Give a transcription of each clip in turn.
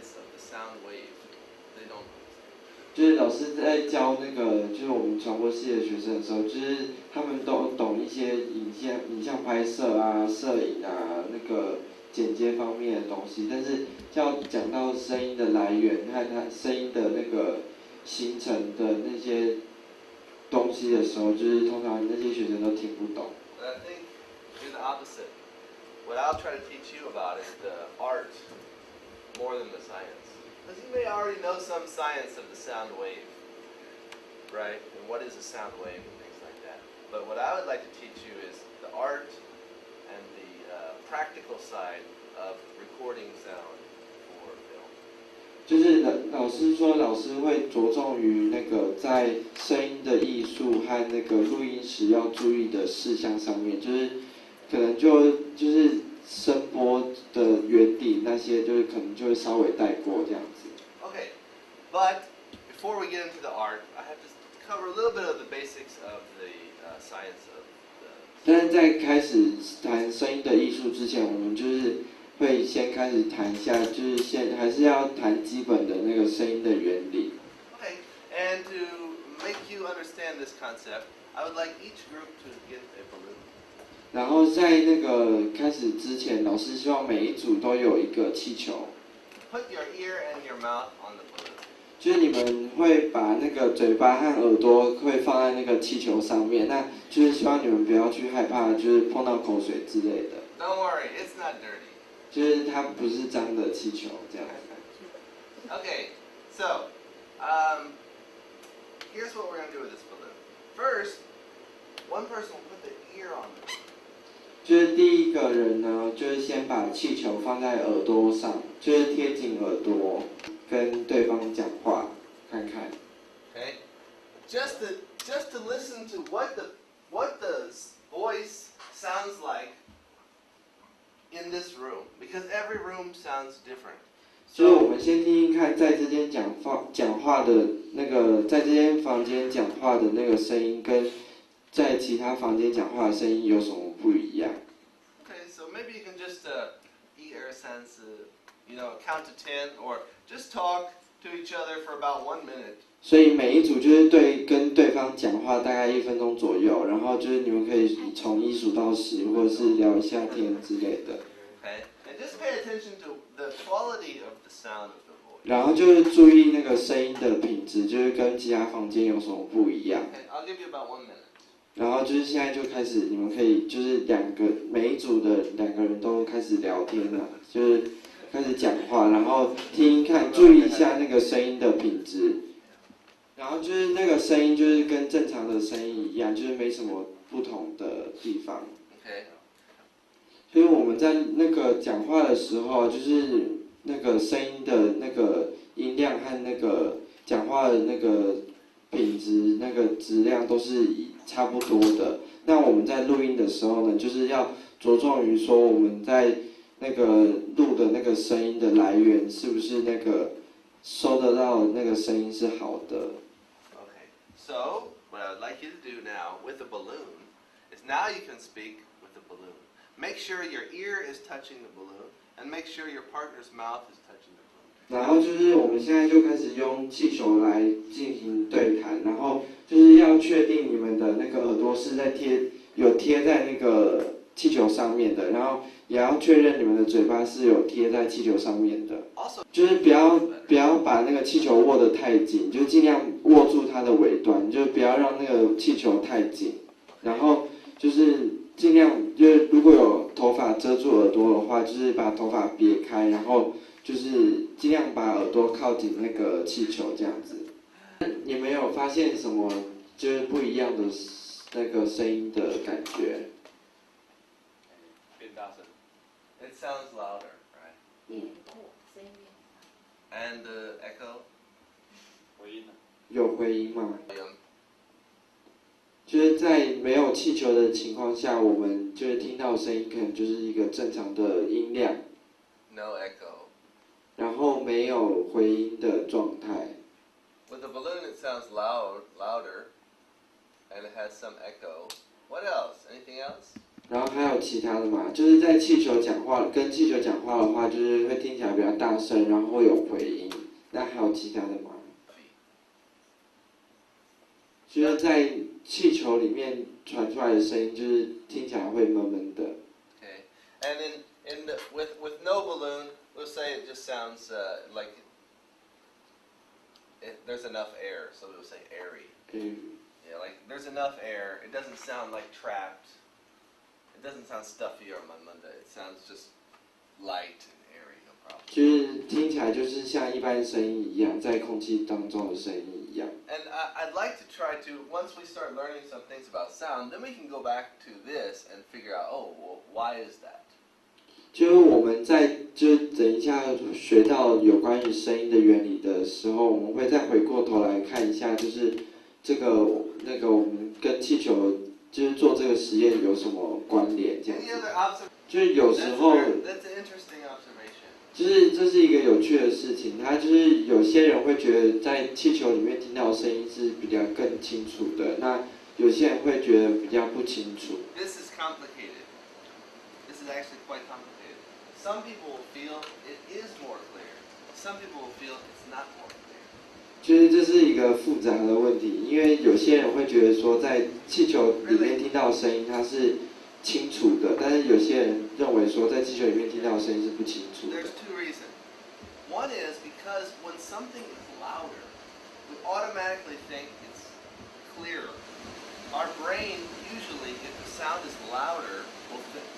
science of the sound wave. They don't. 就是老师在教那个，就是我们传播系的学生的时候，就是他们都懂一些影像拍摄啊、摄影啊、那个剪接方面的东西，但是要讲到声音的来源和它声音的那个形成的那些东西的时候，就是通常那些学生都听不懂。But I think you're the opposite. What I'll try to teach you about is the art more than the science. Because you may already know some science of the sound wave, right? And what is a sound wave and things like that. But what I would like to teach you is the art and the practical side of recording sound for film. 就是老师说，老师会着重于那个在声音的艺术和那个录音时要注意的事项上面，就是可能就是声波的原理那些，就是可能就会稍微带过这样子。Okay, but before we get into the art, I have to cover a little bit of the basics of the science of the. 但是在开始谈声音的艺术之前，我们就是会先开始谈一下，就是还是要谈基本的那个声音的原理。Okay, and to make you understand this concept, I would like each group to get a balloon. 然后在那个开始之前，老师希望每一组都有一个气球。Put your ear and your mouth on the balloon. 就是你们会把那个嘴巴和耳朵会放在那个气球上面，那就是希望你们不要去害怕，就是碰到口水之类的。Don't worry, it's not dirty. 就是它不是脏的气球这样。Okay, so here's what we're going to do with this balloon. First, one person will put the ear on it. 就是第一个人呢，就是先把气球放在耳朵上，就是贴近耳朵，跟对方讲话，看看。Okay, just to listen to what the voice sounds like in this room, because every room sounds different. 就是我们先听听看，在这间讲话的那个，在这间房间讲话的那个声音，跟在其他房间讲话的声音有什么不一样？ Okay, so maybe you can just sense, count to 10, or just talk to each other for about 1 minute. 所以每一组就是跟对方讲话大概1分钟左右，然后就是你们可以从1数到10，或者是聊一下天之类的。Okay, and just pay attention to the quality of the sound of the voice. 然后就是注意那个声音的品质，就是跟其他房间有什么不一样。 Okay, I'll give you about 1 minute. 然后就是现在就开始，你们可以就是每一组的2个人都开始聊天了，就是开始讲话，然后听看，注意一下那个声音的品质。然后就是那个声音就是跟正常的声音一样，就是没什么不同的地方。Okay. 所以我们在那个讲话的时候，就是那个声音的那个音量和那个讲话的那个品质、那个质量都是差不多的。那我们在录音的时候呢，就是要着重于说我们在那个录的那个声音的来源是不是那个收得到那个声音是好的。Okay. So what I would like you to do now with the balloon is now you can speak with the balloon. Make sure your ear is touching the balloon, and make sure your partner's mouth is touching the balloon. 然后就是我们现在就开始用气球来进行对谈，然后就是要确定你们的那个耳朵是在贴在那个气球上面的，然后也要确认你们的嘴巴是有贴在气球上面的。就是不要把那个气球握得太紧，就尽量握住它的尾端，就不要让那个气球太紧。然后就是尽量就是如果有头发遮住耳朵的话，就是把头发别开，然后就是尽量把耳朵靠近那个气球这样子。你们有发现什么就是不一样的那个声音的感觉？ It doesn't. It sounds louder, right? And the echo? 有回音吗？就是在没有气球的情况下，我们就是听到的声音可能就是一个正常的音量。No echo. 然后没有回音的状态。With the balloon, it sounds louder, and it has some echo. What else? Anything else? 然后还有其他的嘛，就是在气球讲话，跟气球讲话的话，就是会听起来比较大声，然后会有回音。那还有其他的吗？就是在气球里面传出来的声音，就是听起来会闷闷的。Okay, and with no balloon, we'll say it just sounds like there's enough air, so we'll say airy. Yeah, like there's enough air. It doesn't sound like trapped. It doesn't sound stuffy or mamunda. It sounds just light and airy, no problem. 就是听起来就是像一般声音一样，在空气当中的声音一样。And I'd like to try to, once we start learning some things about sound, then we can go back to this and figure out, oh, well, why is that? 就是我们等一下学到有关于声音的原理的时候，我们会再回过头来看一下，就是这个我们跟气球就是做这个实验有什么关联？这样子。就是有时候。That's an interesting observation. 就是这是一个有趣的事情，它就是有些人会觉得在气球里面听到的声音是比较更清楚的，那有些人会觉得比较不清楚。This is complicated. This is actually quite complicated. Some people will feel it is more clear. Some people will feel it's not more clear. 就是这是一个复杂的问题，因为有些人会觉得说在气球里面听到的声音它是清楚的，但是有些人认为说在气球里面听到的声音是不清楚的。There's two reasons. One is because when something is louder, we automatically think it's clearer. Our brain usually, if the sound is louder,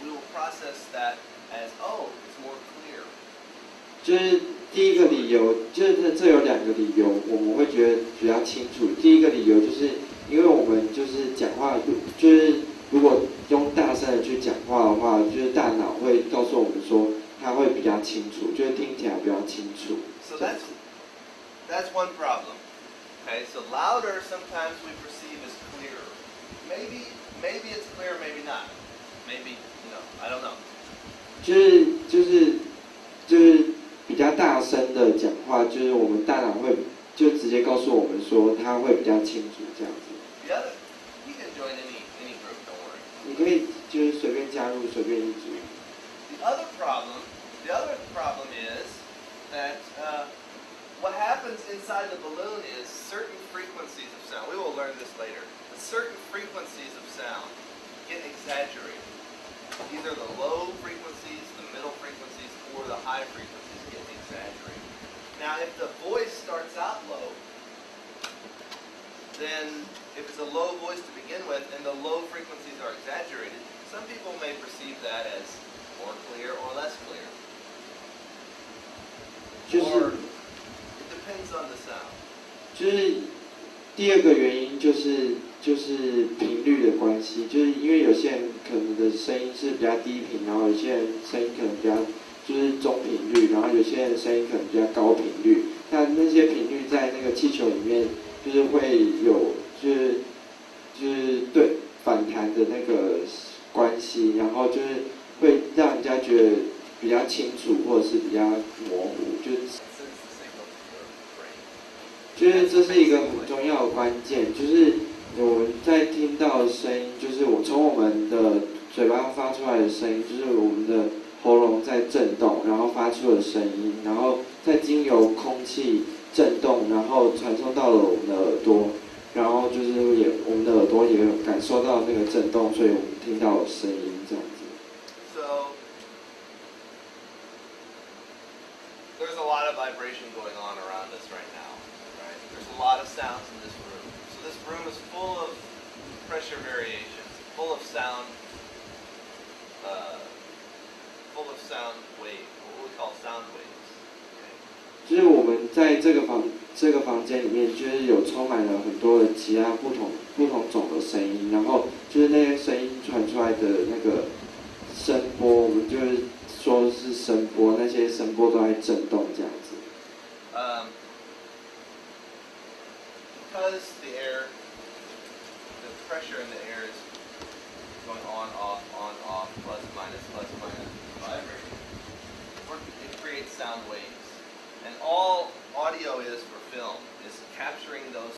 we will process that as, oh, it's more clear. 就是第一个理由，就是这有两个理由，我们会觉得比较清楚。第一个理由就是因为我们就是讲话，就是如果用大声的去讲话的话，就是大脑会告诉我们说，它会比较清楚，就是听起来比较清楚。So that's one problem. Okay, so louder sometimes we perceive as clearer. Maybe it's clear, maybe not. Maybe, I don't know. 就是比较大声的讲话，就是我们大脑会就直接告诉我们说，它会比较清楚这样子。You can join any group, don't worry. 你可以就是随便加入随便一组。The other problem is that what happens inside the balloon is certain frequencies of sound. We will learn this later. But certain frequencies of sound get exaggerated. Either the low frequencies, the middle frequencies, or the high frequencies get exaggerated. Now, if the voice starts out low, then if it's a low voice to begin with and the low frequencies are exaggerated, some people may perceive that as more clear or less clear. Or it depends on the sound. 就是第二个原因就是频率的关系，就是因为有些人可能的声音是比较低频，然后有些人声音可能比较就是中频率，然后有些人声音可能比较高频率。那些频率在那个气球里面就是会有就是对反弹的那个关系，然后就是会让人家觉得比较清楚或者是比较模糊，就是这是一个很重要的关键，就是我们在听到的声音，就是从我们的嘴巴发出来的声音，就是我们的喉咙在震动，然后发出的声音，然后再经由空气震动，然后传送到了我们的耳朵，然后就是我们的耳朵也有感受到那个震动，所以我们听到了声音这样子。So there's a lot of vibration going on around us right now. There's a lot of sounds in this room. So this room is full of pressure variations, full of sound waves, what we call sound waves. 就是我们在这个房间里面，就是有充满了很多的其他不同种的声音，然后就是那些声音传出来的那个声波，我们就是说是声波，那些声波都在震动这样子。Because the pressure in the air is going on, off, plus, minus, vibrating. It creates sound waves. And all audio is for film is capturing those